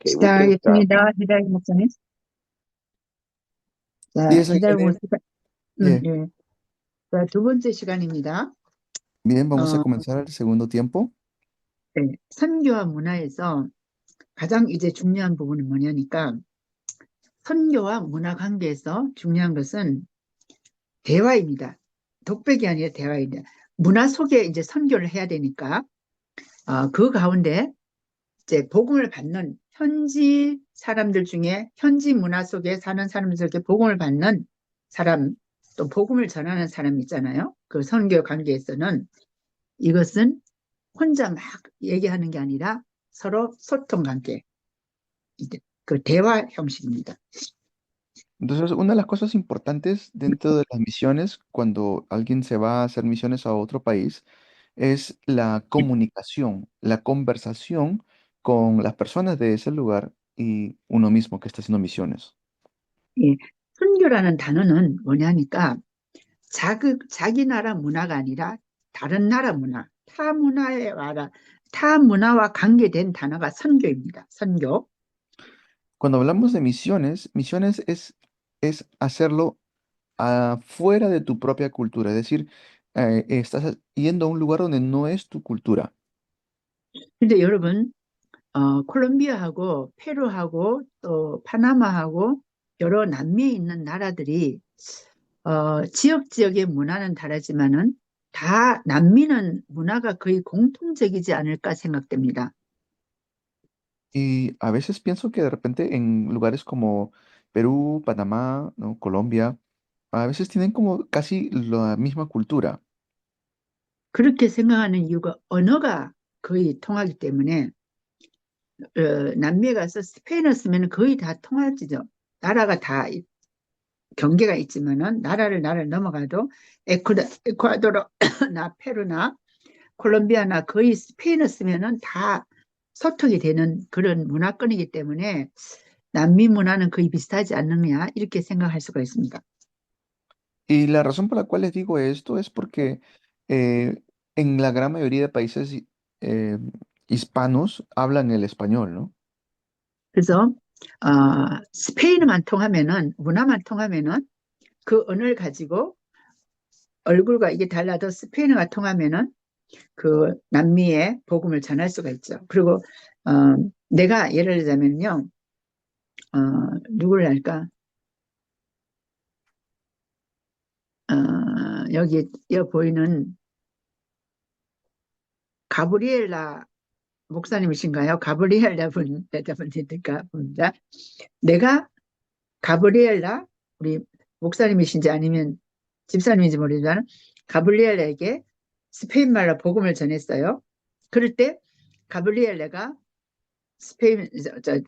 Okay, we can start. 시작하겠습니다. 히다리 목사님. 자, Yes, 히다리 Angel. 목사, Yeah. 예. 자, 두 번째 시간입니다. Bien, vamos a 어, comenzar el segundo tiempo. 네. 선교와 문화에서 가장 이제 중요한 부분은 뭐냐니까, 선교와 문화 관계에서 중요한 것은 대화입니다. 독백이 아니라 대화입니다. 문화 속에 이제 선교를 해야 되니까, 그 가운데 이제 복음을 받는 현지 사람들 중에 현지 문화 속에 사는 사람들 속에 복음을 받는 사람, 또 복음을 전하는 사람 있잖아요. 그 선교 관계에서는 이것은 혼자 막 얘기하는 게 아니라 서로 소통 관계, 이제 그 대화 형식입니다. Entonces, una de las cosas importantes dentro de las misiones, cuando alguien se va a hacer misiones a otro país, es la comunicación, la conversación con las personas de ese lugar y uno mismo que está haciendo misiones. 예, 선교라는 단어는 뭐냐니까 자기 나라 문화가 아니라 다른 나라 문화, 타 문화와 관계된 단어가 선교입니다. 선교. Cuando hablamos de misiones, misiones es hacerlo afuera de tu propia cultura, es decir, estás yendo a un lugar donde no es tu cultura. 근데 여러분, 콜롬비아하고 페루하고 또 파나마하고 여러 남미에 있는 나라들이 지역의 문화는 다르지만은 다 남미는 문화가 거의 공통적이지 않을까 생각됩니다. Y a veces pienso que de repente en lugares como Perú, Panamá, ¿no? Colombia, a veces tienen como casi la misma cultura. 그렇게 생각하는 이유가 언어가 거의 통하기 때문에 남미에 가서 스페인어 쓰면 거의 다 통하지죠. 나라가 다 경계가 있지만은 나라를 넘어가도 에콰도르나 페루나 콜롬비아나 거의 스페인어 쓰면은 다 소통이 되는 그런 문화권이기 때문에 남미 문화는 거의 비슷하지 않느냐 이렇게 생각할 수가 있습니다. Y la razón por la cual les digo esto es porque eh, en la gran mayoría de países eh, hispanos hablan el español, ¿no? 그래서 스페인어만 통하면은 문화만 통하면은 그 언어를 가지고 얼굴과 이게 달라도 스페인어가 통하면은 그 남미의 복음을 전할 수가 있죠. 그리고 어, 내가 예를 들자면요, 누구를 할까? 여기 보이는 가브리엘라 목사님이신가요? 가브리엘라 분 대답은니까 봅니다. 내가 가브리엘라 우리 목사님이신지 아니면 집사님인지 모르지만 가브리엘에게 스페인 말로 복음을 전했어요. 그럴 때 가브리엘레가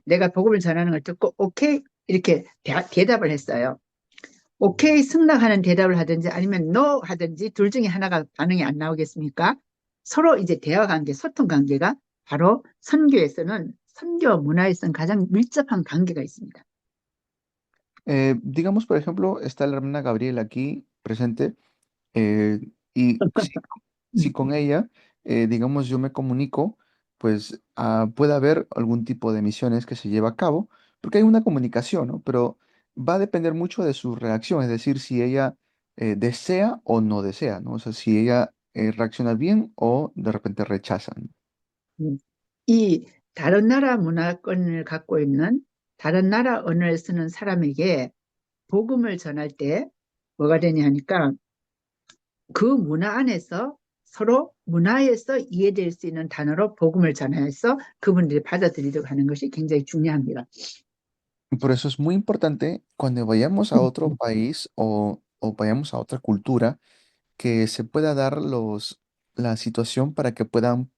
내가 복음을 전하는 걸 듣고 오케이 이렇게 대답을 했어요. 오케이 승낙하는 대답을 하든지 아니면 노 하든지 둘 중에 하나가 반응이 안 나오겠습니까? 서로 이제 대화 관계, 소통 관계가 바로 선교에서는 선교 문화에서는 가장 밀접한 관계가 있습니다. Digamos, por ejemplo, está la hermana Gabriela aquí presente y si con ella, digamos, yo me comunico, pues puede haber algún tipo de misiones que se lleva a cabo, porque hay una comunicación, ¿no? Pero va a depender mucho de su reacción, es decir, si ella desea o no desea, ¿no? O sea, si ella reacciona bien o de repente rechaza, ¿no? 음. 이 다른 나라 문화권을 갖고 있는 다른 나라 언어를 쓰는 사람에게 복음을 전할 때 뭐가 되냐 하니까 그 문화 안에서 서로 문화에서 이해될 수 있는 단어로 복음을 전해서 그분들이 받아들이도록 하는 것이 굉장히 중요합니다. Y por eso es muy importante cuando vayamos a otro país o vayamos a otra cultura, que se pueda dar la situación para que puedan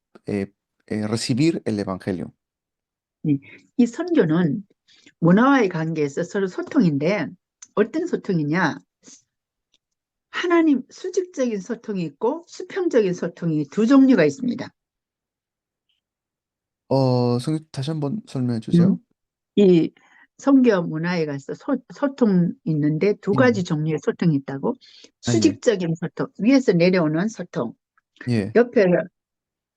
recibir el evangelio. 이 선교는 문화와의 관계에서 서로 소통인데 어떤 소통이냐? 하나님 수직적인 소통이 있고 수평적인 소통이 두 종류가 있습니다. 성님 다시 한번 설명해 음, 주세요. 이 선교 문화에 가서 소통 있는데 두 가지 예. 종류의 소통이 있다고. 예. 수직적인 소통, 위에서 내려오는 소통, 예. 옆에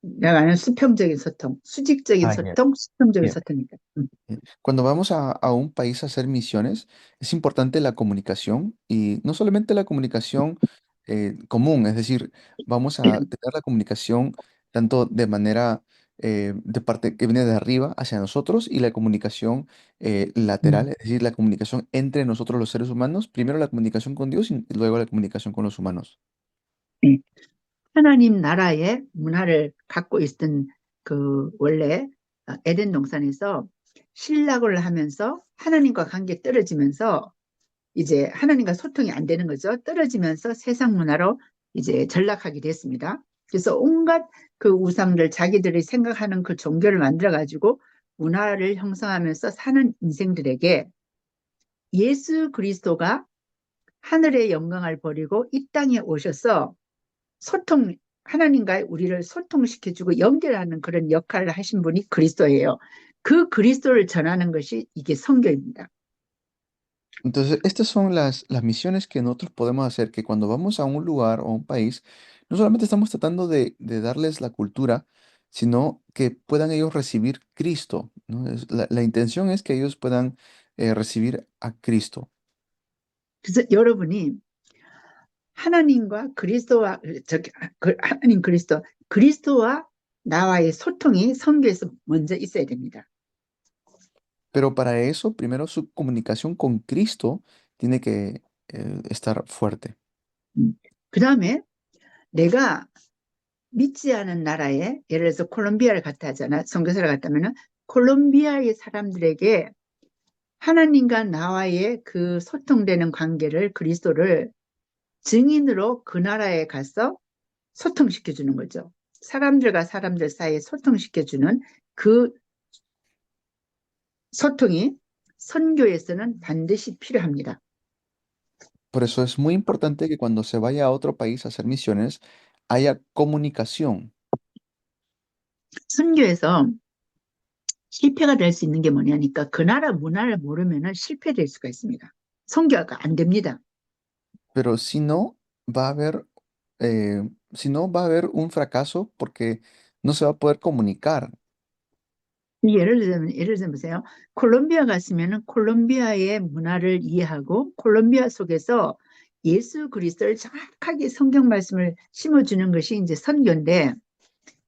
내가 아는 수평적인 소통, 수직적인 Ah, ya. 소통, 수평적인 Bien. 소통이다. Cuando vamos a un país a hacer misiones, es importante la comunicación y no solamente la comunicación común, es decir, vamos a tener la comunicación tanto de manera de parte que viene de arriba hacia nosotros y la comunicación lateral, 음. es decir, la comunicación entre nosotros los seres humanos, primero la comunicación con Dios y luego la comunicación con los humanos. 네. 하나님 나라의 문화를 갖고 있던 그 원래 에덴 동산에서 신락을 하면서 하나님과 관계 떨어지면서 이제 하나님과 소통이 안 되는 거죠. 떨어지면서 세상 문화로 이제 전락하게 됐습니다. 그래서 온갖 그 우상들 자기들이 생각하는 그 종교를 만들어 가지고 문화를 형성하면서 사는 인생들에게 예수 그리스도가 하늘의 영광을 버리고 이 땅에 오셔서 소통, 하나님과 우리를 소통시켜주고 연결하는 그런 역할을 하신 분이 그리스도예요. 그 그리스도를 전하는 것이 이게 선교입니다. Entonces, estas son las misiones que nosotros podemos hacer, que cuando vamos a un lugar o a un país, no solamente estamos tratando de darles la cultura, sino que puedan ellos recibir Cristo, ¿no? La intención es que ellos puedan recibir a Cristo. 그래서 여러분이 하나님과 그리스도와 하나님 그리스도 그리스도와 나와의 소통이 선교에서 먼저 있어야 됩니다. Pero para eso, primero su comunicación con Cristo tiene que estar fuerte. 그 다음에 내가 믿지 않은 나라에 예를 들어서 콜롬비아를 갔다 하잖아. 선교사를 갔다면은 콜롬비아의 사람들에게 하나님과 나와의 그 소통되는 관계를 그리스도를 증인으로 그 나라에 가서 소통시켜 주는 거죠. 사람들과 사람들 사이에 소통시켜 주는 그 소통이 선교에서는 반드시 필요합니다. Por eso es muy importante que cuando se vaya a otro país a hacer misiones, haya comunicación. 선교에서 실패가 될 수 있는 게 뭐냐니까 그 나라 문화를 모르면 실패될 수가 있습니다. 선교가 안 됩니다. Pero si no, va a haber, si no, va a haber un fracaso porque no se va a poder comunicar. 예를 들면 보세요. 콜롬비아 갔으면 콜롬비아의 문화를 이해하고 콜롬비아 속에서 예수 그리스도를 정확하게 성경 말씀을 심어주는 것이 이제 선교인데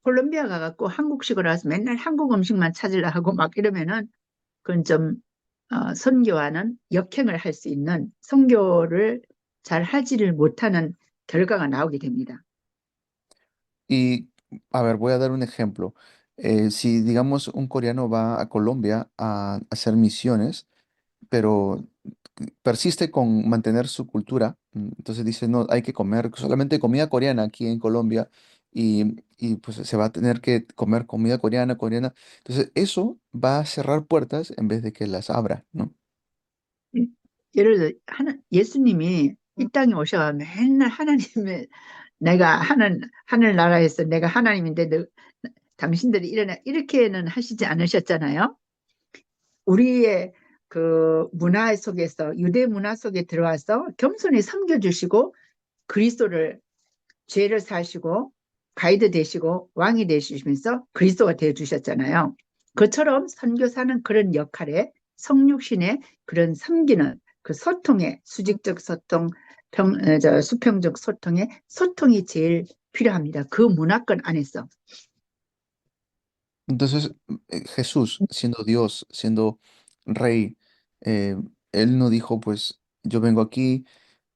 콜롬비아 가갖고 한국식으로 와서 맨날 한국 음식만 찾으려 하고 막 이러면은 그건 좀 선교와는 역행을 할 수 있는 선교를 잘 하지를 못하는 결과가 나오게 됩니다. Y, a ver, voy a dar un ejemplo. Si, digamos, un coreano va a Colombia a hacer misiones, pero persiste con mantener su cultura. Entonces dice, no, hay que comer solamente comida coreana aquí en Colombia y pues se va a tener que comer comida coreana, coreana. Entonces eso va a cerrar puertas en vez de que las abra, ¿no? 예를 들어 예수님이 이 땅에 오셔가 맨날 하나님의 내가 하늘나라에서 내가 하나님인데 당신들이 일어나 이렇게는 하시지 않으셨잖아요. 우리의 그 문화 속에서 유대 문화 속에 들어와서 겸손히 섬겨주시고 그리스도를 죄를 사시고 가이드 되시고 왕이 되시면서 그리스도가 되어 주셨잖아요. 그처럼 선교사는 그런 역할에 성육신의 그런 섬기는 그 소통의 수직적 소통, 수평적 소통의 소통이 제일 필요합니다. 그 문화권 안에서. Entonces Jesús, siendo Dios, siendo rey, eh, él no dijo, pues yo vengo aquí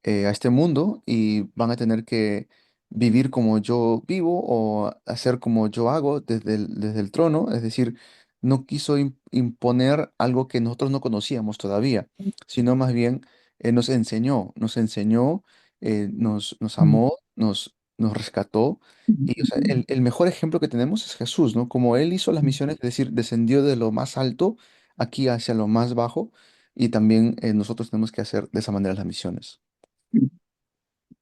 a este mundo y van a tener que vivir como yo vivo o hacer como yo hago desde el trono. Es decir, no quiso imponer algo que nosotros no conocíamos todavía, sino más bien nos enseñó, nos amó, nos rescató. Y o sea, el mejor ejemplo que tenemos es Jesús, ¿no? Como Él hizo las misiones, es decir, descendió de lo más alto aquí hacia lo más bajo, y también nosotros tenemos que hacer de esa manera las misiones.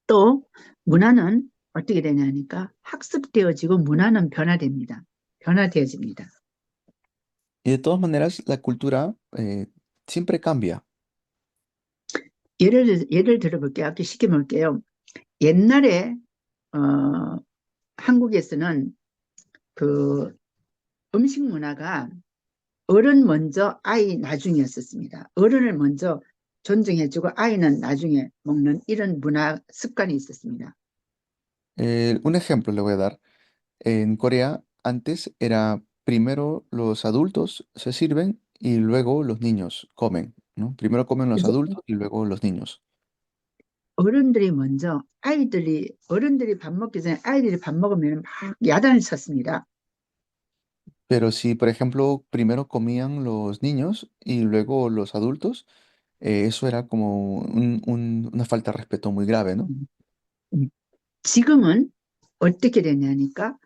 또 문화는 어떻게 되냐니까 학습되어지고 문화는 변화됩니다. 변화되어집니다. Y de todas maneras, la cultura siempre cambia. 예를 들어볼게요. 아까 쉽게 볼게요. 옛날에 어, 한국에서는 그 음식 문화가 어른 먼저 아이 나중이었었습니다. 어른을 먼저 존중해주고 아이는 나중에 먹는 이런 문화 습관이 있었습니다. Un ejemplo le voy a dar. En Corea antes era primero los adultos se sirven y luego los niños comen, ¿no? Primero comen los 이제 adultos y luego los niños. 어른들이 먼저 어른들이 밥 먹기 전에 아이들이 밥 먹으면 막 야단을 쳤습니다. Pero si, por ejemplo, primero comían los niños y luego los adultos, eso era como una falta de respeto muy grave, ¿no? 음, 음. 지금은 어떻게 되냐니까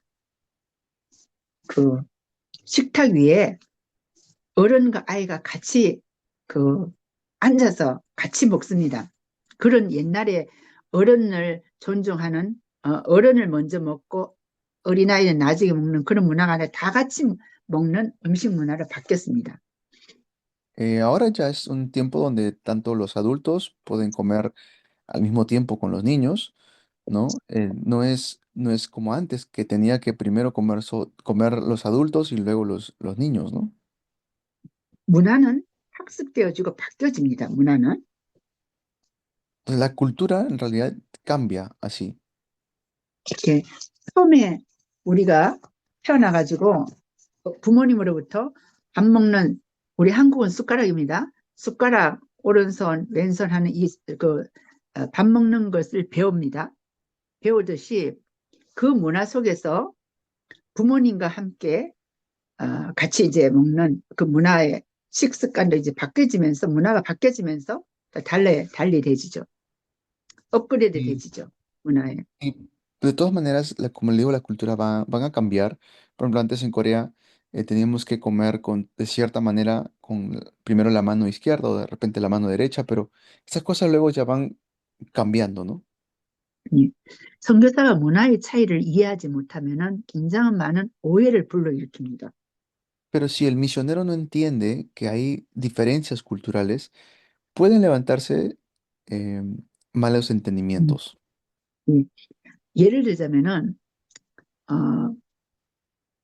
그 식탁 위에 어른과 아이가 같이 그 앉아서 같이 먹습니다. 그런 옛날에 어른을 존중하는 어른을 먼저 먹고 어린아이는 나중에 먹는 그런 문화가 아니라 다 같이 먹는 음식 문화로 바뀌었습니다. Ahora ya es un tiempo donde tanto los adultos pueden comer al mismo tiempo con los niños, ¿no? No es como antes, que tenía que primero comer los adultos y luego los niños, ¿no? 문화는 학습되어지고 바뀌어집니다. 문화는. Entonces, la cultura en realidad cambia así. 이렇게 처음에 우리가 태어나가지고 부모님으로부터 밥 먹는 우리 한국은 숟가락입니다. 숟가락 오른손 왼손 하는 밥 먹는 것을 배웁니다. 배우듯이 그 문화 속에서 부모님과 함께 같이 이제 먹는 그 문화의 식습관도 이제 바뀌어지면서 문화가 바뀌어지면서 달리 되지죠. 업그레이드 Y, 되지죠. 문화에. y de todas maneras, como le digo, la cultura van a cambiar. Por ejemplo, antes en Corea teníamos que comer de cierta manera con primero la mano izquierda o de repente la mano derecha, pero esas cosas luego ya van cambiando, ¿no? 예. 선교사가 문화의 차이를 이해하지 못하면은 굉장히 많은 오해를 불러일으킵니다. Pero si el misionero no entiende que hay diferencias culturales, pueden levantarse eh, malos 음. entendimientos. 예. 예를 들자면은 어,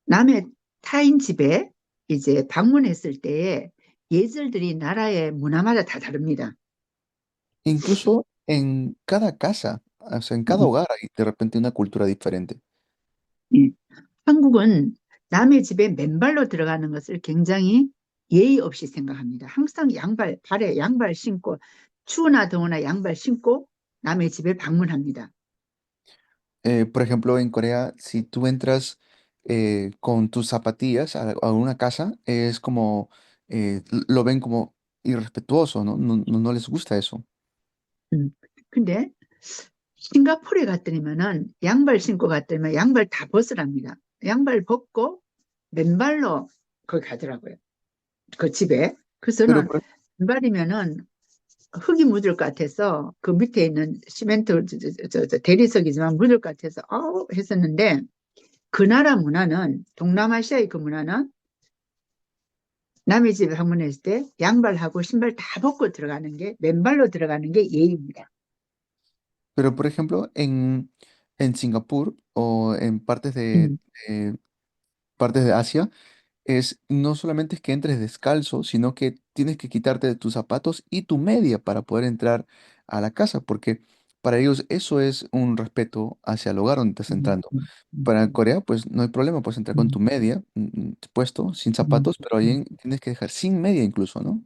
남의 타인 집에 이제 방문했을 때에 예절들이 나라의 문화마다 다 다릅니다. Incluso en cada casa, o sea, en cada 음. hogar hay de repente una cultura diferente. 예. 한국은 남의 집에 맨발로 들어가는 것을 굉장히 예의 없이 생각합니다. 항상 발에 양발 신고, 추우나 더우나 양발 신고 남의 집에 방문합니다. Por ejemplo, en Corea, si tú entras con tus zapatillas a una casa, es como, lo ven como irrespetuoso, ¿no? No les gusta eso. 근데 싱가포르에 갔더니만은 양발 신고 갔더니만 양발 다 벗으랍니다. 양발 벗고 맨발로 거기 가더라고요. 그 집에. 그래서 Pero, 저는 맨발이면은 흙이 묻을 것 같아서 그 밑에 있는 시멘트 대리석이지만 묻을 것 같아서 했었는데 그 나라 문화는 동남아시아의 그 문화는 남의 집에 방문했을 때 양발하고 신발 다 벗고 들어가는 게 맨발로 들어가는 게 예의입니다. pero por ejemplo, en Singapur o en 음, de- partes de Asia, no solamente es que entres descalzo, sino que tienes que quitarte de tus zapatos y tu media para poder entrar a la casa, porque para ellos eso es un respeto hacia el hogar donde estás 음, entrando. 음, Para Corea, pues no hay problema, puedes entrar con tu 음, media, puesto, sin 음, zapatos, pero ahí tienes que dejar sin media incluso, ¿no?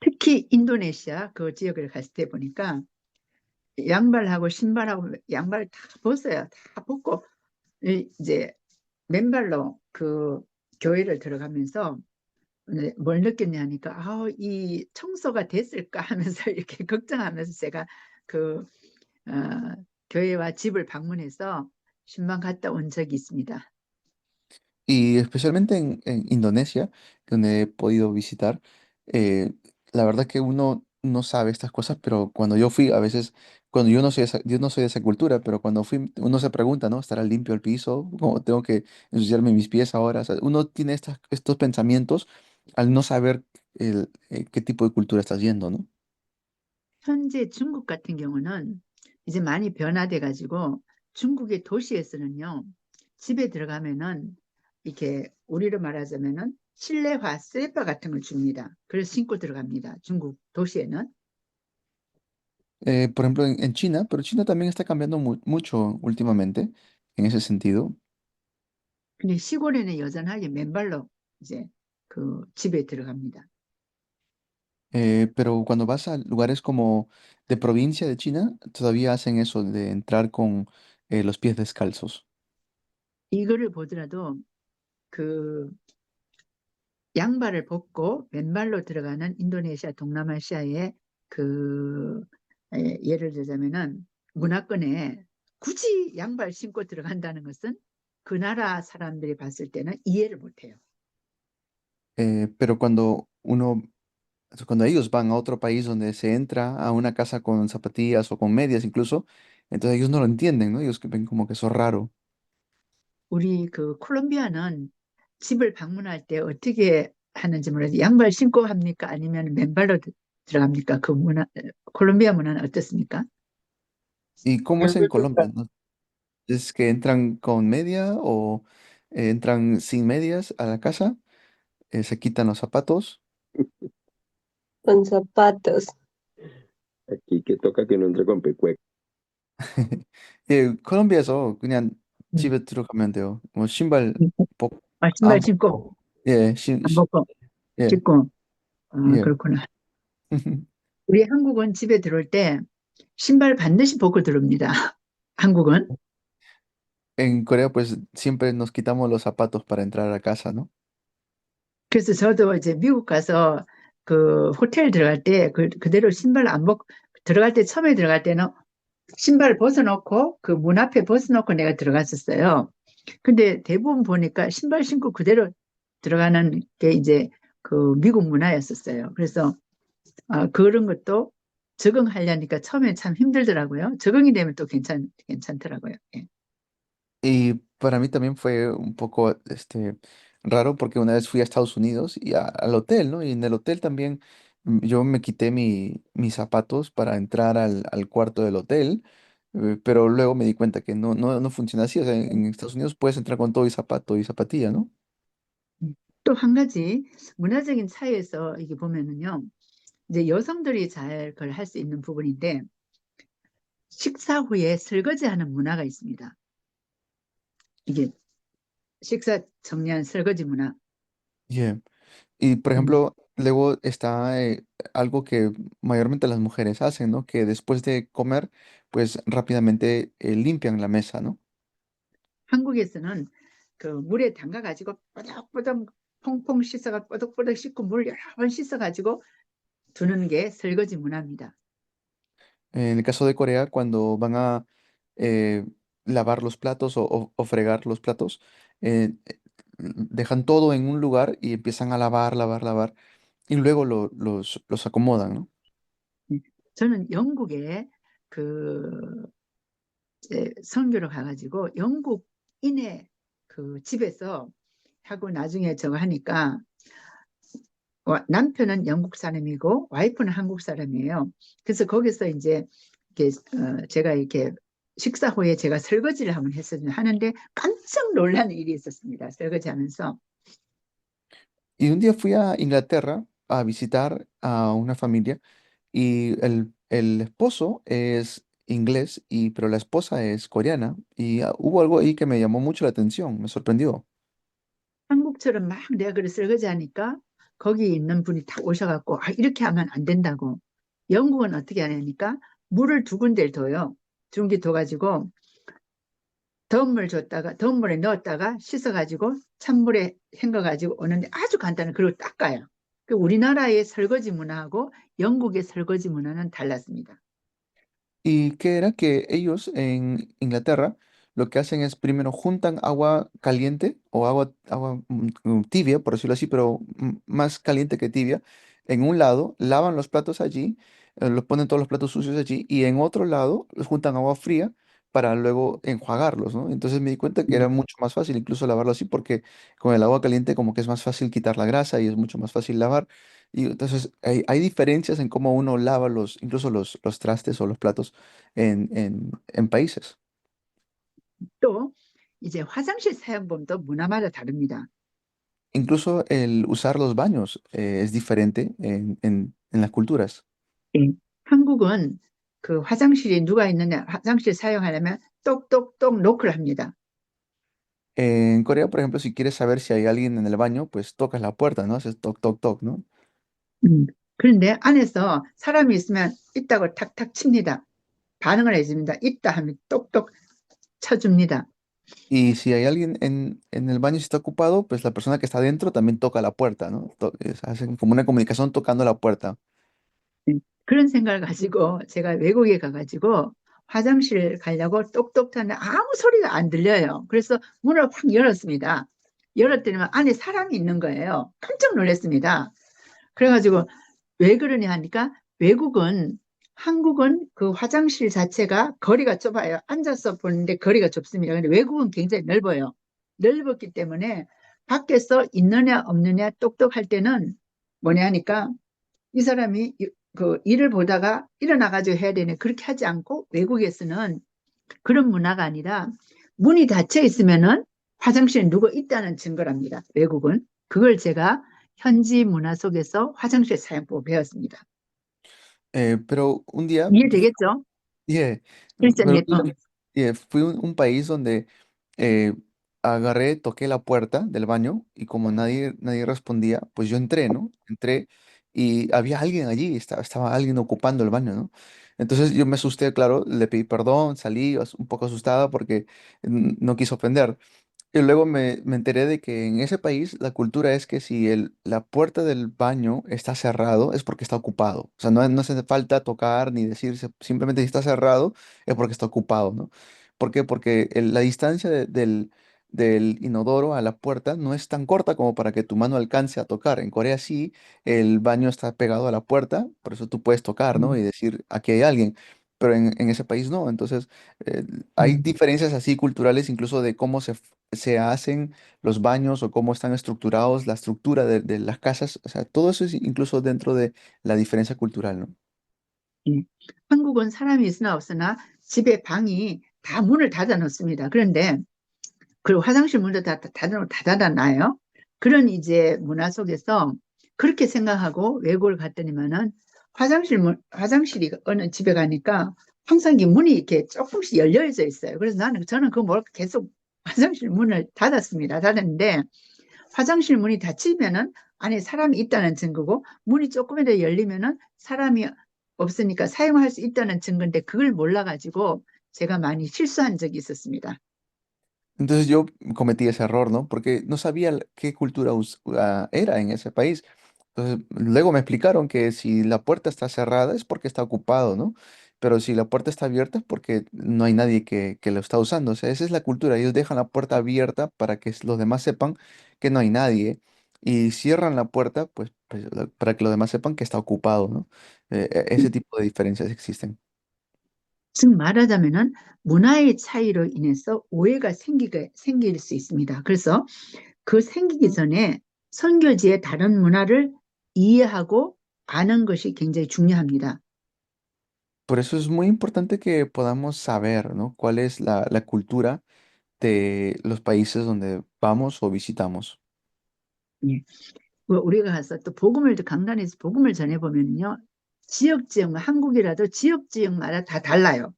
특히 인도네시아 그 지역을 갔을 때 보니까 양발하고 신발하고 양발 다 벗어요. 다 벗고 이제 맨발로 그 교회를 들어가면서 뭘 느꼈냐 하니까 이 청소가 됐을까 하면서 이렇게 걱정하면서 제가 그 교회와 집을 방문해서 신방 갔다 온 적이 있습니다. Y especialmente en Indonesia, donde he podido visitar, eh, la verdad que uno no sabe estas cosas, pero cuando yo fui, a veces, cuando yo no soy de esa cultura, pero cuando fui, uno se pregunta, ¿no? ¿Estará limpio el piso? ¿Cómo tengo que ensuciarme mis pies ahora? O sea, uno tiene estos pensamientos al no saber qué tipo de cultura estás yendo, ¿no? 현재 중국 같은 경우는 이제 많이 변화돼 가지고 중국의 도시에서는요. 집에 들어가면은 이렇게 우리로 말하자면은 실내화 슬리퍼 같은 걸 줍니다. 그래서 신고 들어갑니다. 중국 도시에는. Por ejemplo, en China, pero China también está cambiando mucho últimamente en ese sentido. 근데 시골에는 여전하게 맨발로 이제 그 집에 들어갑니다. Pero cuando vas a lugares como de provincia de China, todavía hacen eso de entrar con los pies descalzos. 이거를 보더라도 그 양발을 벗고 맨발로 들어가는 인도네시아, 동남아시아의 그 예를 들자면은 문화권에 굳이 양발 신고 들어간다는 것은 그 나라 사람들이 봤을 때는 이해를 못해요. Pero cuando ellos van a otro país donde se entra a una casa con zapatillas o con medias incluso, entonces ellos no lo entienden, ¿no? Ellos que ven como que eso es raro. 우리 그 콜롬비아는 집을 방문할 때 어떻게 하는지 모르겠어요. 양발 신고 합니까? 아니면 맨발로 들어갑니까? 그 문화, 콜롬비아 문화는 어떻습니까? ¿Y cómo es en Colombia, no? ¿Es que entran con media o entran sin medias a la casa? Se quitan los zapatos. Con zapatos. Aquí que toca que no entre con pecueca. 예, 콜롬비아에서 그냥 음. 집에 들어가면 돼요. 뭐 신발 벗, 신발 안 신고, 벗고, 예, 안 벗고, 예, 신고. 예. 그렇구나. 우리 한국은 집에 들어올 때 신발 반드시 벗고 들어옵니다. 한국은. En Corea, pues siempre nos quitamos los zapatos para entrar a casa, ¿no? 그래서 저도 이제 미국 가서 그 호텔 들어갈 때 그대로 신발 안 벗고 들어갈 때 처음에 들어갈 때는 신발 벗어놓고 그 문 앞에 벗어놓고 내가 들어갔었어요. 근데 대부분 보니까 신발 신고 그대로 들어가는 게 이제 그 미국 문화였었어요. 그래서 그런 것도 적응하려니까 처음에 참 힘들더라고요. 적응이 되면 또 괜찮더라고요. 예. Y para mí también fue un poco raro porque una vez fui a Estados Unidos y al hotel, ¿no? Y en el hotel también yo me quité mis zapatos para entrar al cuarto del hotel, pero luego me di cuenta que no funciona así. O sea, en Estados Unidos puedes entrar con todo y zapato y zapatilla, ¿no? 또 한 가지 문화적인 차이에서 이게 보면은요. 이제 여성들이 잘 그걸 할 수 있는 부분인데 식사 후에 설거지하는 문화가 있습니다. 이게 식사 정리한 설거지 문화. Yeah. Y por 음, ejemplo, luego está algo que mayormente las mujeres hacen, ¿no? Que después de comer, pues rápidamente limpian la mesa, ¿no? 한국에서는 그 물에 담가가지고 뽀득뽀득 퐁퐁 씻어가 뽀득뽀득 씻고 물 여러 번 씻어가지고 두는 게 설거지 문화입니다. En el caso de Corea, cuando van a eh, lavar los platos o fregar los platos, dejan todo en un lugar y empiezan a lavar, lavar, lavar, y luego los acomodan, ¿no? 저는 영국에 그 선교를 가가지고 영국인의 그 집에서 하고 나중에 저거 하니까 남편은 영국 사람이고 와이프는 한국 사람이에요. 그래서 거기서 이제 이렇게 제가 이렇게 식사 후에 제가 설거지를 한번 했었는데 하는데 깜짝 놀라는 일이 있었습니다. 설거지하면서. Y un día fui a Inglaterra a visitar a una familia y el esposo es inglés, pero la esposa es coreana y hubo algo ahí que me llamó mucho la atención, me sorprendió. 한국처럼 막 내가 그래 설거지하니까 거기 있는 분이 딱 오셔갖고 이렇게 하면 안 된다고. 영국은 어떻게 하냐니까 물을 두 군데를 둬요. 두 군데 둬가지고 더운 물에 넣었다가 씻어가지고 찬물에 헹궈가지고 오는데 아주 간단해. 그리고 닦아요. 우리나라의 설거지 문화하고 영국의 설거지 문화는 달랐습니다. Y que era que ellos en Inglaterra lo que hacen es primero juntan agua caliente o agua tibia, por decirlo así, pero más caliente que tibia, en un lado, lavan los platos allí, los ponen todos los platos sucios allí, y en otro lado los juntan agua fría para luego enjuagarlos, ¿no? Entonces me di cuenta que era mucho más fácil incluso lavarlo así porque con el agua caliente como que es más fácil quitar la grasa y es mucho más fácil lavar. Y entonces hay diferencias en cómo uno lava incluso los trastes o los platos en países. 또 이제 화장실 사용법도 문화마다 다릅니다. Incluso el usar los baños es diferente en las culturas. 예. 한국은 그 화장실이 누가 있느냐, 화장실 사용하려면 똑똑똑 노크를 합니다. En Corea, por ejemplo, si quieres saber si hay alguien en el baño, pues tocas la puerta, ¿no? Haces toc, toc, toc, ¿no? 그런데 안에서 사람이 있으면 있다고 탁탁 칩니다. 반응을 해줍니다. 있다 하면 똑똑 쳐줍니다. Y si hay alguien en el baño y está ocupado, pues la persona que está adentro también toca la puerta, ¿no? Hacen como una comunicación tocando la puerta. 그런 생각을 가지고 제가 외국에 가가지고 화장실 가려고 똑똑 하는데 아무 소리가 안 들려요. 그래서 문을 확 열었습니다. 열었더니 안에 사람이 있는 거예요. 깜짝 놀랐습니다. 그래가지고 왜 그러냐 하니까 외국은 한국은 그 화장실 자체가 거리가 좁아요. 앉아서 보는데 거리가 좁습니다. 근데 외국은 굉장히 넓어요. 넓었기 때문에 밖에서 있느냐 없느냐 똑똑할 때는 뭐냐 하니까 이 사람이 그 일을 보다가 일어나가지고 해야 되네. 그렇게 하지 않고 외국에서는 그런 문화가 아니라 문이 닫혀 있으면은 화장실에 누가 있다는 증거랍니다. 외국은. 그걸 제가 현지 문화 속에서 화장실 사용법 배웠습니다. Pero un día, 이해되겠죠? yeah, pero 실전에, fui a un país donde eh, agarré, toqué la puerta del baño y como nadie respondía, pues yo entré, ¿no? Entré y había alguien allí, estaba alguien ocupando el baño, ¿no? Entonces yo me asusté, claro, le pedí perdón, salí un poco asustada porque no quiso ofender. Y luego me enteré de que en ese país la cultura es que si la puerta del baño está cerrado es porque está ocupado. O sea, no hace falta tocar ni decir, simplemente si está cerrado es porque está ocupado, ¿no? ¿Por qué? Porque la distancia del inodoro a la puerta no es tan corta como para que tu mano alcance a tocar. En Corea sí, el baño está pegado a la puerta, por eso tú puedes tocar, ¿no? Y decir, aquí hay alguien. Pero en ese país no. Entonces, eh, hay diferencias así culturales, incluso de cómo se hacen los baños o cómo están estructurados, la estructura de las casas, o sea, todo eso es incluso dentro de la diferencia cultural, ¿no? 예. 한국은 사람이 있으나 없으나 집에 방이 다 문을 닫아 놓습니다. 그런데 그리고 화장실 문도 다 닫아놔요. 그런 이제 문화 속에서 그렇게 생각하고 외국을 갔더니만은 화장실이 어느 집에 가니까 항상 이 문이 이렇게 조금씩 열려져 있어요. 그래서 저는 그 뭘 계속 화장실 문을 닫았습니다. 닫았는데 화장실 문이 닫히면은 안에 사람이 있다는 증거고 문이 조금이라도 열리면은 사람이 없으니까 사용할 수 있다는 증거인데 그걸 몰라가지고 제가 많이 실수한 적이 있었습니다. Entonces yo cometí ese error, ¿no? Porque no sabía qué cultura era en ese país. Entonces luego me explicaron que si la puerta está cerrada es porque está ocupado, ¿no? Pero si la puerta está abierta es porque no hay nadie que lo está usando. O sea, esa es la cultura. Ellos dejan la puerta abierta para que los demás sepan que no hay nadie. Y cierran la puerta, pues, para que los demás sepan que está ocupado, ¿no? Ese tipo de diferencias existen. 즉 말하자면은 문화의 차이로 인해서 오해가 생길 수 있습니다. 그래서 그 생기기 전에 선교지의 다른 문화를 이해하고 아는 것이 굉장히 중요합니다. Por eso es muy importante que podamos saber, ¿no? Cuál es la cultura de los países donde vamos o visitamos. 예. 우리가 가서 또 강단에서 복음을 전해보면요. 한국이라도 지역마다 다 달라요.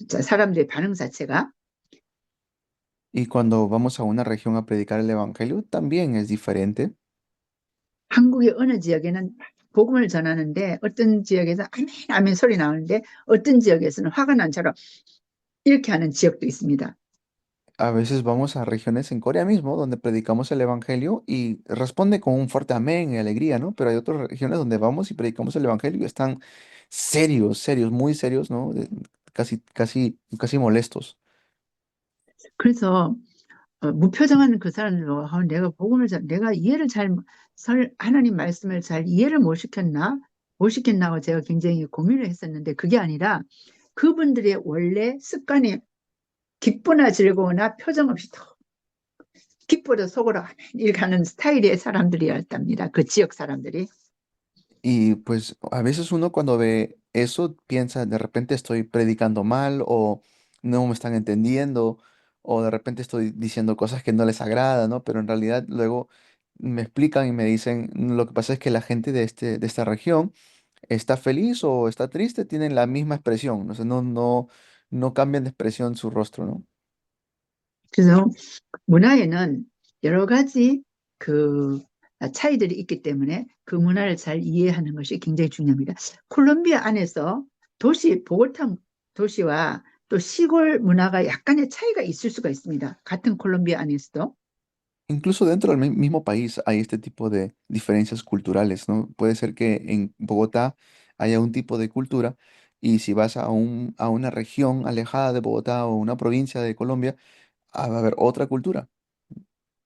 사람들의 반응 자체가. Y cuando vamos a una región a predicar el evangelio, también es diferente. 한국의 어느 지역에는 복음을 전하는데 어떤 지역에서 아멘 아멘 소리 나오는데 어떤 지역에서는 화가 난 처럼 이렇게 하는 지역도 있습니다. A veces vamos a regiones en Corea mismo donde predicamos el evangelio y responde con un fuerte amén y alegría, ¿no? Pero hay otras regiones donde vamos y predicamos el evangelio y están serios, serios, muy serios, ¿no? Casi, casi, casi molestos. 그래서 무표정한 그 사람들로 내가 이해를 하나님 말씀을 잘 이해를 못 시켰나고 제가 굉장히 고민을 했었는데 그게 아니라 그분들의 원래 습관이 기쁘나 즐거우나 표정 없이 기뻐도 속으로 이렇게 하는 스타일의 사람들이었답니다. 그 지역 사람들이. Y pues a veces uno cuando ve eso piensa, de repente estoy predicando mal o no me están entendiendo o de repente estoy diciendo cosas que no les agrada, ¿no? Pero en realidad luego me explican y me dicen, lo que pasa es que la gente de esta región está feliz o está triste, tienen la misma expresión, o sea, no cambian de expresión su rostro, ¿no? 그래서 문화에는 여러 가지 그 차이들이 있기 때문에 그 문화를 잘 이해하는 것이 굉장히 중요합니다. 콜롬비아 안에서 보고타 도시와 또 시골 문화가 약간의 차이가 있을 수가 있습니다. 같은 콜롬비아 안에서도. Incluso dentro del mismo país hay este tipo de diferencias culturales, ¿no? Puede ser que en Bogotá haya un tipo de cultura y si vas a una región alejada de Bogotá o una provincia de Colombia, va a haber otra cultura.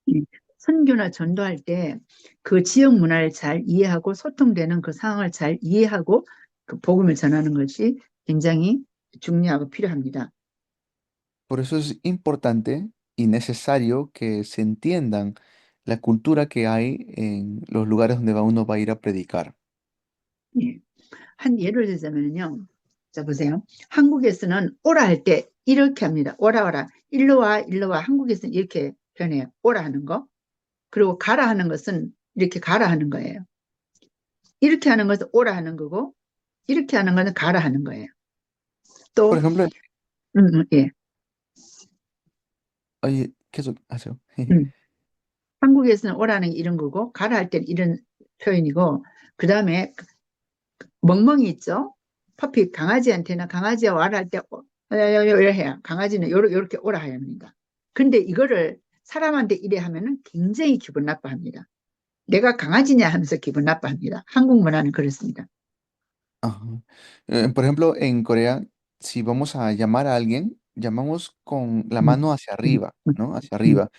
이 선교나 전도할 때 그 지역 문화를 잘 이해하고 소통되는 그 상황을 잘 이해하고 그 복음을 전하는 것이 굉장히 중요하고 필요합니다. Por eso es importante y necesario que se entiendan la cultura que hay en los lugares donde uno va a ir a predicar. 예. 한 예를 들자면요. 자, 보세요. 한국에서는 오라 할 때 이렇게 합니다. 오라, 오라. 일로 와, 일로 와. 한국에서는 이렇게 표현해요. 오라 하는 거. 그리고 가라 하는 것은 이렇게 가라 하는 거예요. 이렇게 하는 것은 오라 하는 거고, 이렇게 하는 것은 가라 하는 거예요. Por 또, ejemplo, 예. oye, 계속 하세요. 음. 한국에서는 오라는 게 이런 거고, 가라 할 때는 이런 표현이고, 그 다음에 멍멍이 있죠? 퍼피, 강아지한테는 강아지와 와라 할 때, 이래 해요. 강아지는 요렇게 오라 해야 합니다. 근데 이거를 사람한테 이래 하면은 굉장히 기분 나빠합니다. 내가 강아지냐 하면서 기분 나빠합니다. 한국 문화는 그렇습니다. Ajá. Por ejemplo, en Corea, si vamos a llamar a alguien, llamamos con la 음, mano hacia 음, arriba, 음, ¿no? Hacia 음, arriba.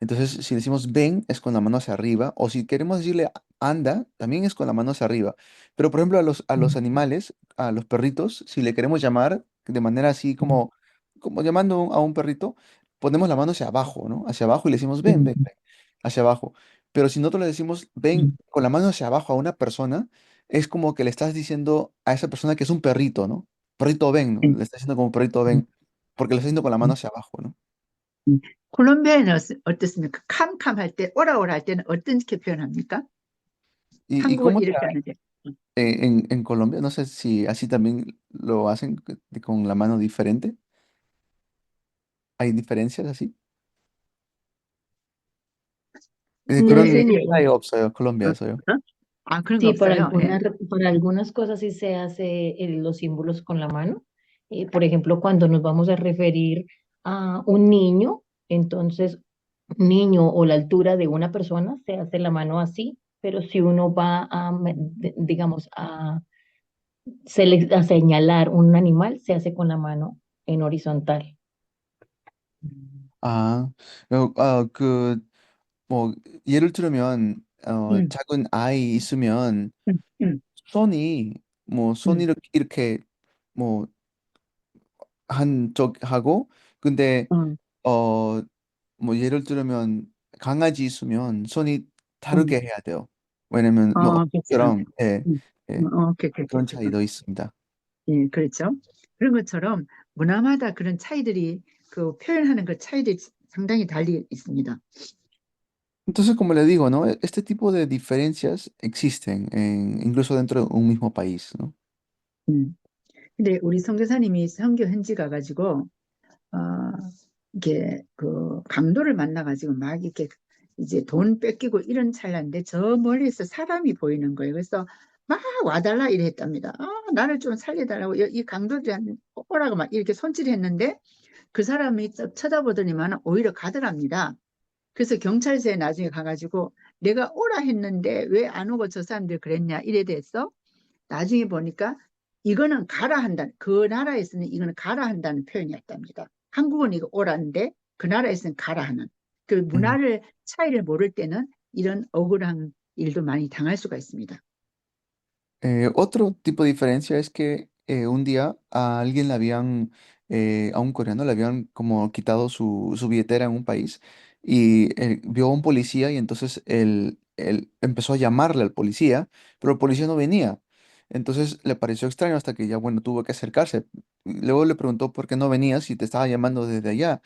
Entonces, si decimos ven, es con la mano hacia arriba, o si queremos decirle anda, también es con la mano hacia arriba. Pero, por ejemplo, a los 음, animales, a los perritos, si le queremos llamar de manera así 음, como llamando a un perrito, ponemos la mano hacia abajo, ¿no? Hacia abajo y le decimos ven, 음, ven, ven, hacia abajo. Pero si nosotros le decimos ven 음, con la mano hacia abajo a una persona, es como que le estás diciendo a esa persona que es un perrito, ¿no? Perrito ven, ¿no? 음, Le estás diciendo como perrito 음, ven, porque le estás diciendo con la mano 음. hacia abajo, ¿no? 콜롬비아는 어떻습니까? 캄캄 할 때, 오라 오라 할 때는 어떻게 표현합니까? ¿Y 한국은 cómo 이렇게 será 하는데. en Colombia? No sé si así también lo hacen con la mano diferente. ¿Hay diferencias así? No 그런 señor. 차이가 없어요, 어? 콜롬비아에서요. 어? 아, 그런 거 Sí, 없어요. 예. para algunas cosas sí se hace los símbolos con la mano. Por ejemplo, cuando nos vamos a referir a un niño, entonces niño o la altura de una persona se hace la mano así, pero si uno va a, digamos, a señalar un animal, se hace con la mano en horizontal. 아, 그, 뭐, 예를 들면, 음, 작은 아이 있으면, 음, 음, 손이 음, 이렇게, 뭐, 한쪽 하고, 근데, 어, 어, 뭐, 예를 들면, 강아지 있으면 손이 음. 다르게 해야 돼요. 왜냐면, 뭐, 그렇죠. 어처럼, 예, 예, 그런 차이도 있습니다. 예, 그렇죠. 그런 것처럼 문화마다 그런 차이들이 그 표현하는 그 차이들이 상당히 달리 있습니다. Entonces, como le digo, ¿no? Este tipo de diferencias existen, incluso dentro de un mismo país, ¿no? 음. 근데 우리 선교사님이 선교 현지 가가지고 어, 이게 그 강도를 만나가지고 막 이렇게 이제 돈 뺏기고 이런 찰나인데 저 멀리서 사람이 보이는 거예요. 그래서 막 와달라 이래 했답니다. 나를 좀 살려달라고 이 강도들한테 오라고 막 이렇게 손질했는데 그 사람이 쳐다보더니만 오히려 가더랍니다. 그래서 경찰서에 나중에 가가지고 내가 오라 했는데 왜 안 오고 저 사람들 그랬냐 이래 돼서 나중에 보니까 이거는 가라 한다. 그 나라에서는 이거는 가라 한다는 표현이었답니다. 한국은 이거 오라는데 그 나라에서는 가라 하는. 그 문화를 차이를 모를 때는 이런 억울한 일도 많이 당할 수가 있습니다. Otro tipo de diferencia es que un día a alguien le habían, a un coreano le habían como quitado su billetera en un país y vio a un policía y entonces él empezó a llamarle al policía, pero el policía no venía. Entonces le pareció extraño hasta que ya, bueno, tuvo que acercarse. Luego le preguntó por qué no venías si te estaba llamando desde allá.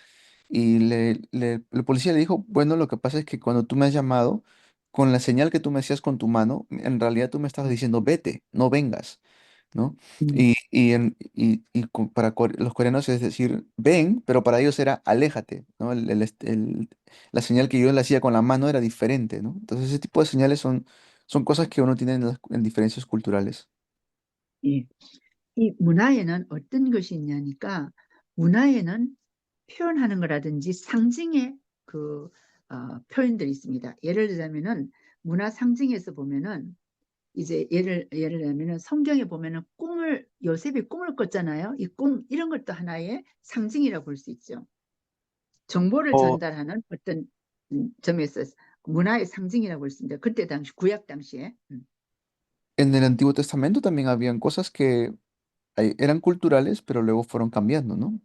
y el policía le dijo, bueno, lo que pasa es que cuando tú me has llamado, con la señal que tú me hacías con tu mano, en realidad tú me estabas diciendo, vete, no vengas, ¿no? 음, Para los coreanos es decir, ven, pero para ellos era aléjate, ¿no? La señal que yo le hacía con la mano era diferente, ¿no? Entonces ese tipo de señales son cosas que uno tiene en diferencias culturales. 예. 이 문화에는 어떤 것이 있냐니까 문화에는 표현하는 거라든지 상징의 그 표현들이 있습니다. 예를 들자면은 문화 상징에서 보면은 이제 예를 들면은 성경에 보면은 꿈을 요셉이 꿈을 꿨잖아요. 이 꿈 이런 것도 하나의 상징이라고 볼 수 있죠. 정보를 O 전달하는 어떤 점에서 문화의 상징이라고 볼 수 있습니다. 그때 당시 구약 당시에. en el Antiguo Testamento también habían cosas que eran culturales, pero luego fueron cambiando, ¿no?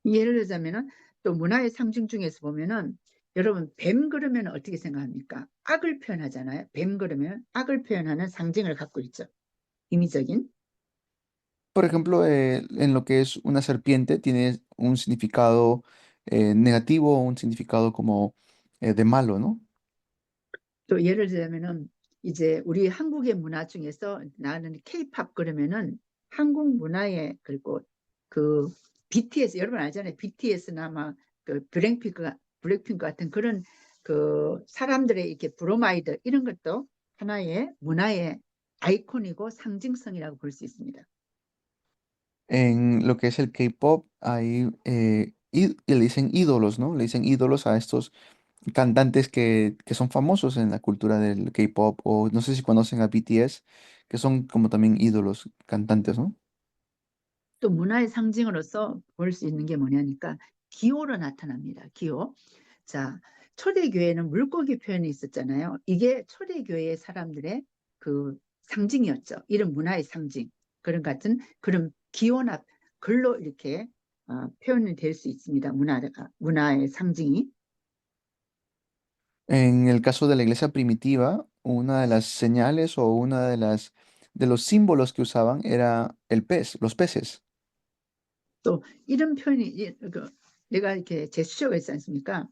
예를 들자면은 또 문화의 상징 중에서 보면은 여러분 뱀 그러면 어떻게 생각합니까? 악을 표현하잖아요. 뱀 그러면 악을 표현하는 상징을 갖고 있죠. 임의적인. Por ejemplo, en lo que es una serpiente, tiene un significado negativo, un significado como de malo, ¿no? 또 예를 들자면은 이제 우리 한국의 문화 중에서 나는 케이팝 그러면은 한국 문화의 그리고 그 BTS 여러분 알잖아요. BTS나 막그 블랙핑크 같은 그런 그 사람들의 이렇게 브로마이드 이런 것도 하나의 문화의 아이콘이고 상징성이라고 볼 수 있습니다. En lo que es el K-pop, hay, le dicen ídolos, ¿no? Le dicen ídolos a estos cantantes que son famosos en la cultura del K-pop, o no sé si conocen a BTS, que son como también ídolos, cantantes, ¿no? 또 문화의 상징으로서 볼 수 있는 게 뭐냐니까 기호로 나타납니다. 기호. 자, 초대교회는 물고기 표현이 있었잖아요. 이게 초대교회 사람들의 그 상징이었죠. 이런 문화의 상징. 그런 같은 그런 기호나 글로 이렇게 표현이 될 수 있습니다. 문화의 상징이. En el caso de la iglesia primitiva, una de las señales o una de los símbolos que usaban era el pez, los peces. 또 이런 표현이 내가 이렇게 제스처가 있지 않습니까?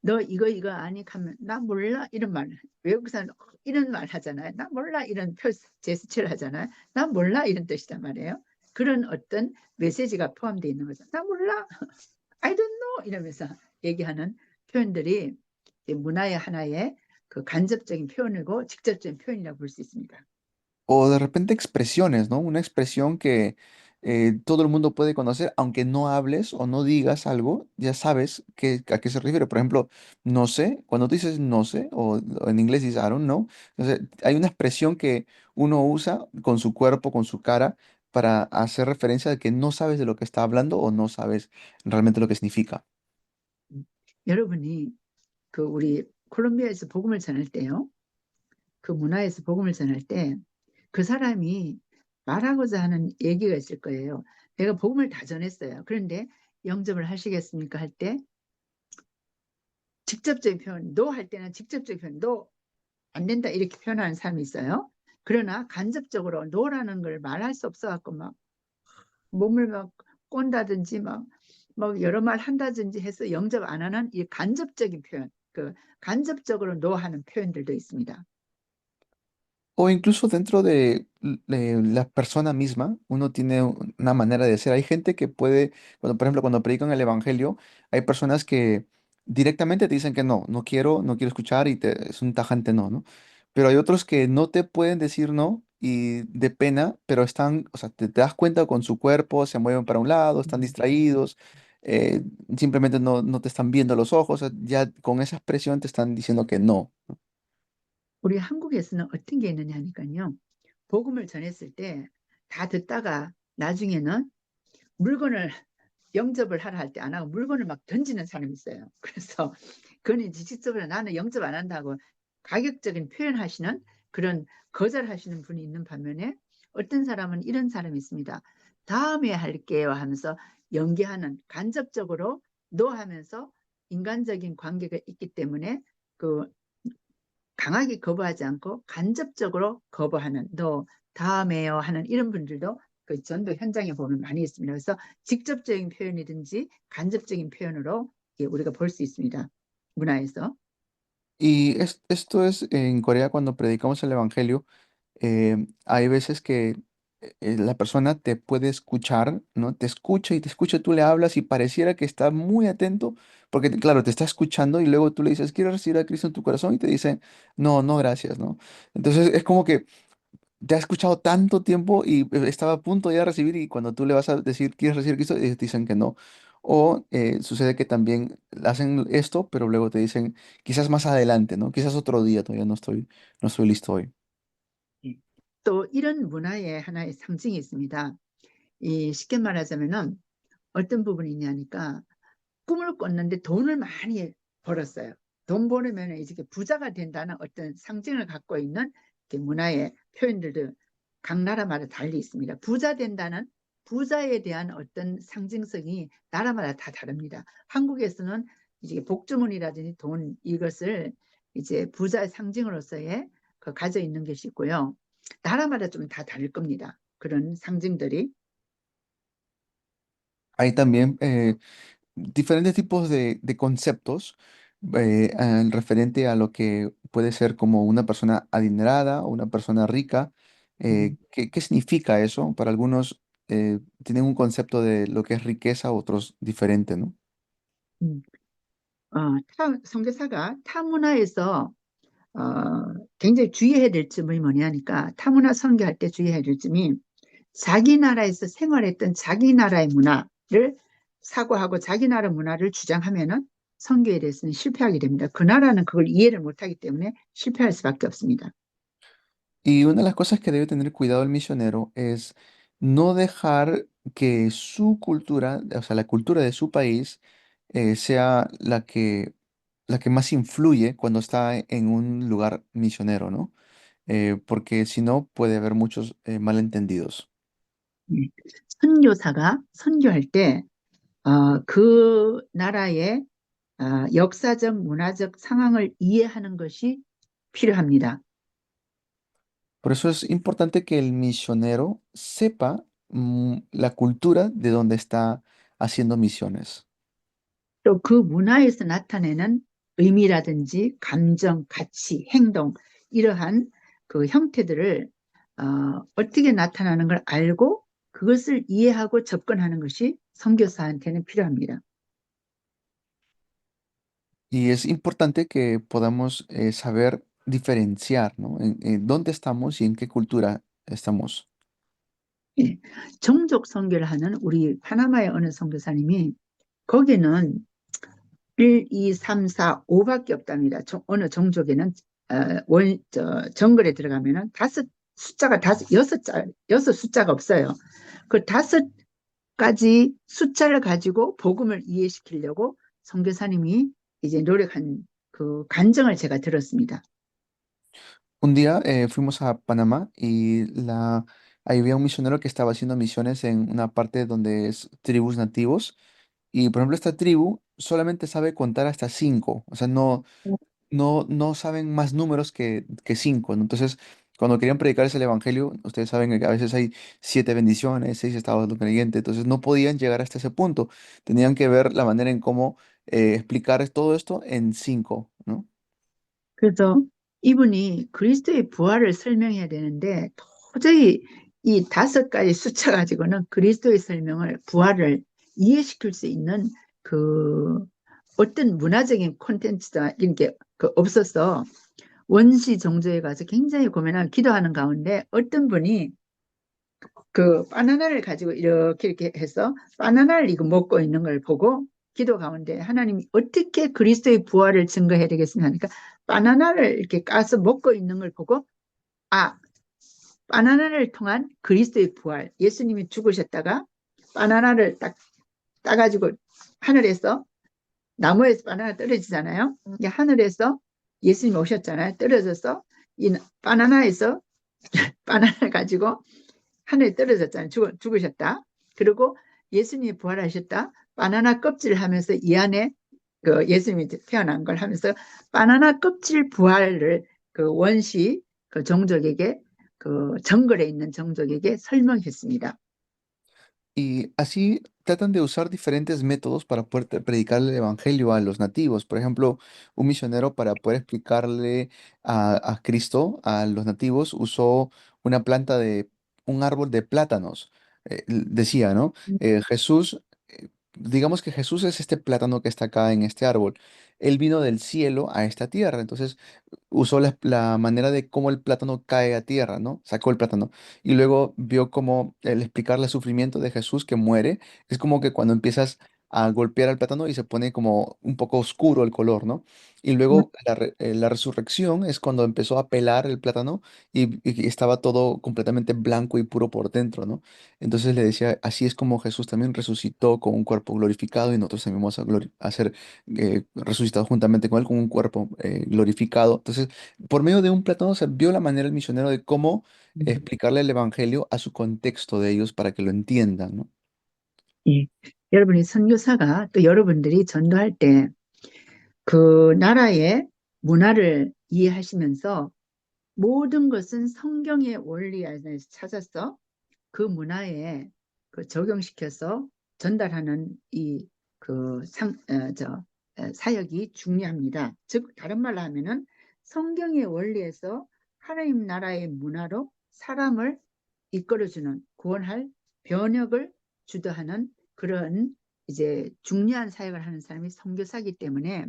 너 이거 아니 하면 나 몰라 이런 말 외국 사람 이런 말 하잖아요. 나 몰라 이런 제스처를 하잖아요. 나 몰라 이런 뜻이단 말이에요. 그런 어떤 메시지가 포함되어 있는 거죠. 나 몰라 I don't know i러면서 얘기하는 표현들이 문화의 하나의 그 간접적인 표현이고 직접적인 표현이라고 볼 수 있습니다. O de repente expresiones, ¿no? Una expresión que todo el mundo puede conocer, aunque no hables o no digas algo, ya sabes a qué se refiere. Por ejemplo, no sé, cuando tú dices no sé, o en inglés dices I don't know, entonces hay una expresión que uno usa con su cuerpo, con su cara, para hacer referencia de que no sabes de lo que está hablando o no sabes realmente lo que significa. 여러분이 그 우리 콜롬비아에서 복음을 전할 때요. 그 문화에서 복음을 전할 때 그 사람이 말하고자 하는 얘기가 있을 거예요. 내가 복음을 다 전했어요. 그런데 영접을 하시겠습니까? 할 때 직접적인 표현, no 할 때는 직접적인 표현, no 안 된다 이렇게 표현하는 사람이 있어요. 그러나 간접적으로 no라는 걸 말할 수 없어갖고 막 몸을 막 꼰다든지 막 여러 말 한다든지 해서 영접 안 하는 이 간접적인 표현, 그 간접적으로 no 하는 표현들도 있습니다. O incluso dentro de la persona misma, uno tiene una manera de ser. Hay gente que puede, por ejemplo, cuando predican el evangelio, hay personas que directamente te dicen que no, no quiero escuchar y es un tajante no, ¿no? Pero hay otros que no te pueden decir no y de pena, pero están, o sea, te das cuenta con su cuerpo, se mueven para un lado, están distraídos, eh, simplemente no te están viendo a los ojos, o sea, ya con esa expresión te están diciendo que no. 우리 한국에서는 어떤 게 있느냐 하니까요. 복음을 전했을 때 다 듣다가 나중에는 물건을 영접을 하라 할 때 안 하고 물건을 막 던지는 사람이 있어요. 그래서 그는 직접적으로 나는 영접 안 한다고 가격적인 표현하시는 그런 거절하시는 분이 있는 반면에 어떤 사람은 이런 사람이 있습니다. 다음에 할게요 하면서 연기하는 간접적으로 너 하면서 인간적인 관계가 있기 때문에 그 강하게 거부하지 않고 간접적으로 거부하는 너 다음에요 하는 이런 분들도 그 전도 현장에 보면 많이 있습니다. 그래서 직접적인 표현이든지 간접적인 표현으로 우리가 볼 수 있습니다. 문화에서. Y esto es en Corea cuando predicamos el Evangelio. Hay veces que la persona te puede escuchar, ¿no? Te escucha y te escucha, tú le hablas y pareciera que está muy atento, porque claro, te está escuchando y luego tú le dices, ¿quieres recibir a Cristo en tu corazón? Y te dice, no, no, gracias, ¿no? Entonces es como que te ha escuchado tanto tiempo y estaba a punto ya de recibir y cuando tú le vas a decir, ¿quieres recibir a Cristo? Ellos te dicen que no. O sucede que también hacen esto, pero luego te dicen, quizás más adelante, ¿no? Quizás otro día, todavía no estoy listo hoy. 예. 또 이런 문화의 하나의 상징이 있습니다. 쉽게 말하자면은 어떤 부분이 있냐니까 꿈을 꿨는데 돈을 많이 벌었어요. 돈 벌으면 이제 부자가 된다는 어떤 상징을 갖고 있는 문화의 표현들도 각 나라마다 달리 있습니다. 부자 된다는 부자에 대한 어떤 상징성이 나라마다 다 다릅니다. 한국에서는 이제 복주머니라든지 돈 이것을 이제 부자의 상징으로서의 가져 있는 것이 있고요. 나라마다 좀 다 다를 겁니다. 그런 상징들이. Hay también diferentes tipos de conceptos referente a lo que puede ser como una persona adinerada o una persona rica. ¿Qué significa eso? Para algunos tienen un concepto de lo que es riqueza, otros diferente, ¿no? 음. 선교사가 타 문화에서 굉장히 주의해야 될 점이 뭐냐니까 타문화 선교할 때 주의해야 될 점이 자기 나라에서 생활했던 자기 나라의 문화를 사고하고 자기 나라 문화를 주장하면은 선교에 대해서는 실패하게 됩니다. 그 나라는 그걸 이해를 못하기 때문에 실패할 수밖에 없습니다. Y una de las cosas que debe tener cuidado el misionero es no dejar que su cultura, o sea, la cultura de su país, sea la que más influye cuando está en un lugar misionero, ¿no? Porque si no, puede haber muchos malentendidos. 예. 선교사가 선교할 때 그 나라의 역사적, 문화적 상황을 이해하는 것이 필요합니다. Por eso es importante que el misionero sepa la cultura de donde está haciendo misiones. 또 그 문화에서 나타내는 의미라든지 감정, 가치, 행동 이러한 그 형태들을 어떻게 나타나는 걸 알고 그것을 이해하고 접근하는 것이 선교사한테는 필요합니다. Y es importante que podamos saber diferenciar, ¿no? En dónde estamos y en qué cultura estamos. 예. 종족 선교를 하는 우리 파나마의 어느 선교사님이 거기는 1, 2, 3, 4, 5밖에 없답니다. 어느 종족에는 정글에 들어가면은 여섯 숫자가 없어요. 그 5가지 숫자를 가지고 복음을 이해시키려고 선교사님이 이제 노력한 그 간증을 제가 들었습니다. Un día fuimos a Panamá y ahí había un misionero que estaba haciendo misiones en una parte donde es tribus nativos. Y por ejemplo, esta tribu solamente sabe contar hasta 5. O sea, no saben más números que 5, ¿no? Entonces, cuando querían predicarles el evangelio, ustedes saben que a veces hay 7 bendiciones, 6 estados de creyente, entonces no podían llegar hasta ese punto. Tenían que ver la manera en cómo explicar todo esto en 5, ¿no? 그래서 이분이 그리스도의 부활을 설명해야 되는데 도저히 이 5가지 숫자 가지고는 그리스도의 설명을 부활을 이해시킬 수 있는 그 어떤 문화적인 콘텐츠가 이런 게 없어서 원시 정조에 가서 굉장히 고민하고 기도하는 가운데 어떤 분이 그 바나나를 가지고 이렇게 해서 바나나를 이거 먹고 있는 걸 보고 기도 가운데 하나님이 어떻게 그리스도의 부활을 증거해야 되겠습니까? 하니까 바나나를 이렇게 까서 먹고 있는 걸 보고 바나나를 통한 그리스도의 부활, 예수님이 죽으셨다가 바나나를 따가지고 하늘에서 나무에서 바나나 떨어지잖아요. 하늘에서 예수님이 오셨잖아요. 떨어져서 이 바나나에서 바나나를 가지고 하늘에 떨어졌잖아요. 죽으셨다. 그리고 예수님이 부활하셨다. 바나나 껍질을 하면서 이 안에 그 예수님이 태어난 걸 하면서 바나나 껍질 부활을 그 원시 그 종족에게 그 정글에 있는 종족에게 설명했습니다. Y así tratan de usar diferentes métodos para poder predicar el evangelio a los nativos. Por ejemplo, un misionero para poder explicarle a Cristo a los nativos usó una planta de un árbol de plátanos. Decía, ¿no? Jesús, digamos que Jesús es este plátano que está acá en este árbol. Él vino del cielo a esta tierra. Entonces, usó la manera de cómo el plátano cae a tierra, ¿no? Sacó el plátano y luego vio cómo el explicarle el sufrimiento de Jesús que muere, es como que cuando empiezas a golpear al plátano y se pone como un poco oscuro el color, ¿no? Y luego la resurrección es cuando empezó a pelar el plátano y estaba todo completamente blanco y puro por dentro, ¿no? Entonces le decía, así es como Jesús también resucitó con un cuerpo glorificado y nosotros también vamos a ser resucitados juntamente con él con un cuerpo glorificado. Entonces, por medio de un plátano se vio la manera el misionero de cómo explicarle el evangelio a su contexto de ellos para que lo entiendan, ¿no? 예. 여러분이 선교사가 또 여러분들이 전도할 때 그 나라의 문화를 이해하시면서 모든 것은 성경의 원리 안에서 찾아서 그 문화에 그 적용시켜서 전달하는 사역이 중요합니다. 즉 다른 말로 하면은 성경의 원리에서 하나님 나라의 문화로 사람을 이끌어주는 구원할 변혁을 주도하는 그런 이제 중요한 사역을 하는 사람이 선교사이기 때문에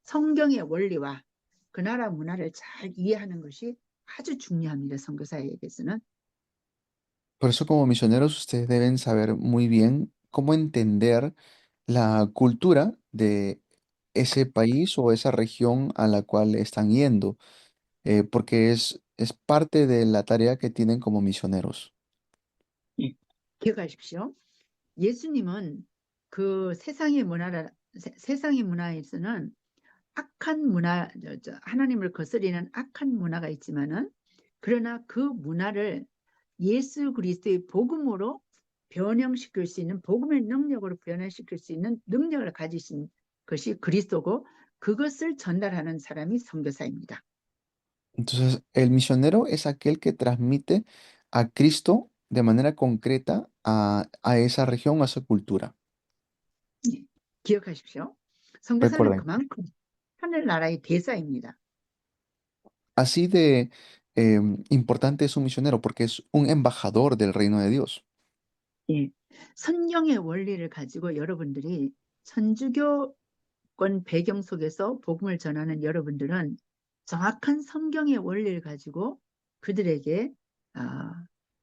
성경의 원리와 그 나라 문화를 잘 이해하는 것이 아주 중요합니다. 선교사에게서는. Por eso como misioneros ustedes deben saber muy bien cómo entender la cultura de ese país o esa región a la cual están yendo, porque es parte de la tarea que tienen como misioneros. 예. 기억하십시오. 예수님은 그 세상의 문화에서는 악한 문화, 하나님을 거스리는 악한 문화가 있지만은 그러나 그 문화를 예수 그리스도의 복음으로 변형시킬 수 있는 복음의 능력으로 변화시킬 수 있는 능력을 가지신 것이 그리스도고 그것을 전달하는 사람이 선교사입니다. Entonces, el misionero es aquel que transmite a Cristo de manera concreta a esa región, a esa cultura. 예. 기억하십시오. 선교사는 Recuerden, 그만큼 하늘나라의 대사입니다. así de importante es un misionero porque es un embajador del reino de Dios. 예. 성경의 원리를 가지고 여러분들이 천주교권 배경 속에서 복음을 전하는 여러분들은 정확한 성경의 원리를 가지고 그들에게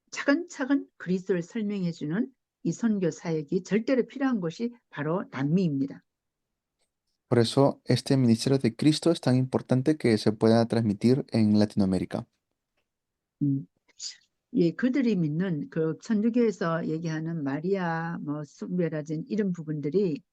차근차근 그리스도를 설명해 주는 이 선교 사역이 절대로 필요한 것이 바로 남미입니다. Por eso este ministerio de Cristo es tan importante que se pueda transmitir en Latinoamérica. 예, 그들이 믿는 그 천주교에서 얘기하는 마리아 뭐 숭배라든 이런 부분들이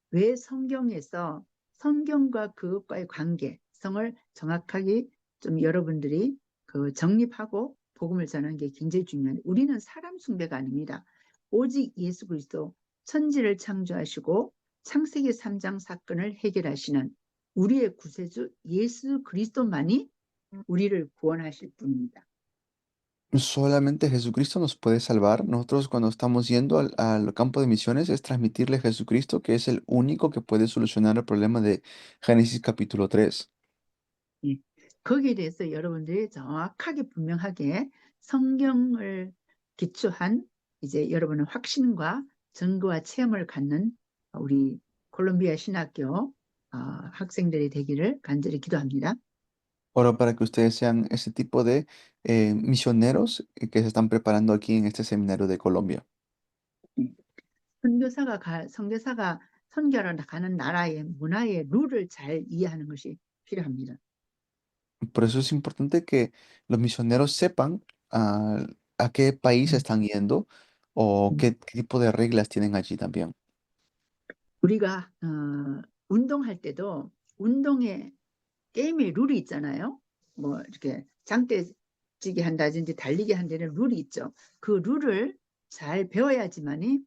왜 성경에서 성경과 그것과의 관계성을 정확하게 좀 여러분들이 그 정립하고 복음을 전하는 게 굉장히 중요해요. 우리는 사람 숭배가 아닙니다. 오직 예수 그리스도 천지를 창조하시고 창세기 3장 사건을 해결하시는 우리의 구세주 예수 그리스도만이 우리를 구원하실 분입니다. Solamente Jesucristo nos puede salvar. Nosotros cuando estamos yendo al campo de misiones es transmitirle a Jesucristo, que es el único que puede solucionar el problema de Génesis capítulo 3. 예, 거기에 대해서 여러분들이 정확하게 분명하게 성경을 기초한 이제 여러분의 확신과 증거와 체험을 갖는 우리 콜롬비아 신학교 학생들이 되기를 간절히 기도합니다. Oro para que ustedes sean ese tipo de misioneros que se están preparando aquí en este seminario de Colombia. 선교사가 선교하러 가는 나라의 문화의 룰을 잘 이해하는 것이 필요합니다. Por eso es importante que los misioneros sepan a qué país están yendo o qué tipo de reglas tienen allí también. 우리가 운동할 때도 운동에 게임의 룰이 있잖아요. 뭐 이렇게 장대찌기 한다든지 달리기 한 데는 룰이 있죠. 그 룰을 잘 배워야지만이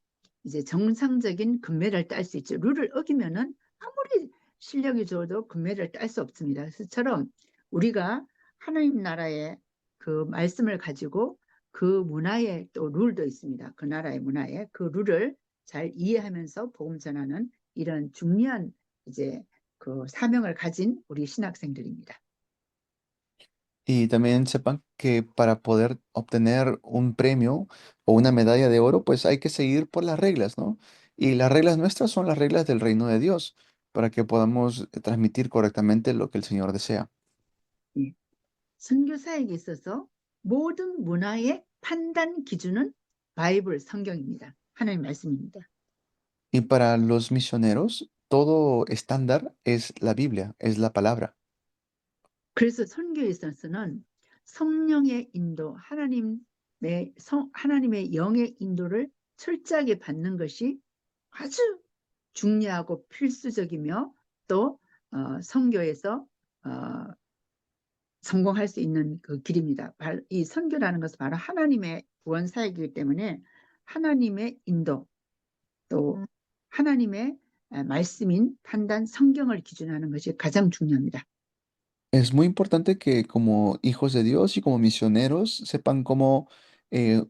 이제 정상적인 금메달을 딸 수 있죠. 룰을 어기면은 아무리 실력이 좋아도 금메달을 딸 수 없습니다. 그처럼 우리가 하나님 나라의 그 말씀을 가지고 그 문화의 또 룰도 있습니다. 그 나라의 문화에 그 룰을 잘 이해하면서 복음 전하는 이런 중요한 이제 그 사명을 가진 우리 신학생들입니다. Y también sepan que para poder obtener un premio o una medalla de oro, pues hay que seguir por las reglas, ¿no? Y las reglas nuestras son las reglas del reino de Dios, para que podamos transmitir correctamente lo que el Señor desea. 예. 선교사에게 있어서 모든 문화의 판단 기준은 바이블 성경입니다. 하나님 말씀입니다. Y para los misioneros, todo estándar es la Biblia, es la palabra. 그래서 선교에 있어서는 성령의 인도, 하나님의 영의 인도를 철저하게 받는 것이 아주 중요하고 필수적이며 또 선교에서 성공할 수 있는 그 길입니다. 이 선교라는 것은 바로 하나님의 구원 사역이기 때문에 하나님의 인도 또 하나님의 말씀인 판단 성경을 기준하는 것이 가장 중요합니다. Es muy importante que como hijos de Dios y como misioneros sepan cómo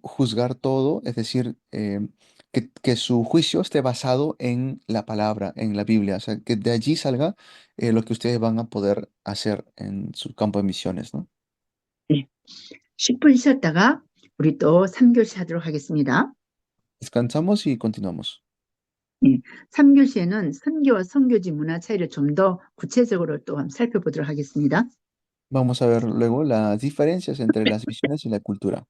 juzgar todo, es decir, que su juicio esté basado en la palabra, en la Biblia, o sea, que de allí salga lo que ustedes van a poder hacer en su campo de misiones, ¿no? 네. 10분 쉬었다가 우리 또 3교시 하도록 하겠습니다. Descansamos y continuamos. 3교시에는 선교와 선교지 문화 차이를 좀 더 구체적으로 또 한번 살펴보도록 하겠습니다. Vamos a ver luego las diferencias entre las misiones y la cultura.